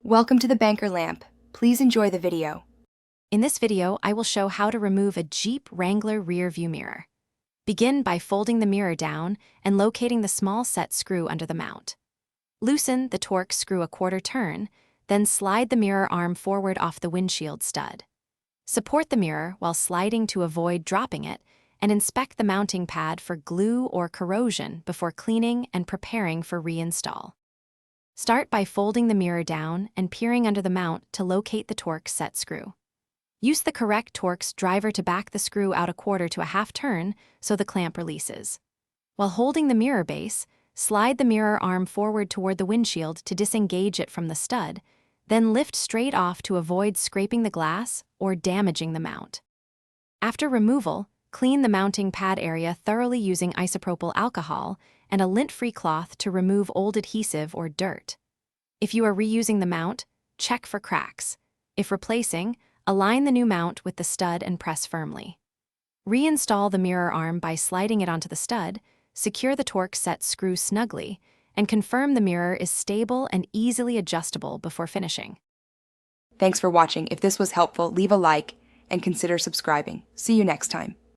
Welcome to the banker lamp. Please enjoy the video. In this video, I will show how to remove a Jeep Wrangler rear view mirror. Begin by folding the mirror down and locating the small set screw under the mount. Loosen the Torx screw a quarter turn, then slide the mirror arm forward off the windshield stud. Support the mirror while sliding to avoid dropping it, and inspect the mounting pad for glue or corrosion before cleaning and preparing for reinstall. Start by folding the mirror down and peering under the mount to locate the Torx set screw. Use the correct Torx driver to back the screw out a quarter to a half turn so the clamp releases. While holding the mirror base, slide the mirror arm forward toward the windshield to disengage it from the stud, then lift straight off to avoid scraping the glass or damaging the mount. After removal, clean the mounting pad area thoroughly using isopropyl alcohol and a lint-free cloth to remove old adhesive or dirt. If you are reusing the mount, check for cracks. If replacing, align the new mount with the stud and press firmly. Reinstall the mirror arm by sliding it onto the stud, secure the Torx set screw snugly, and confirm the mirror is stable and easily adjustable before finishing. Thanks for watching. If this was helpful, leave a like and consider subscribing. See you next time.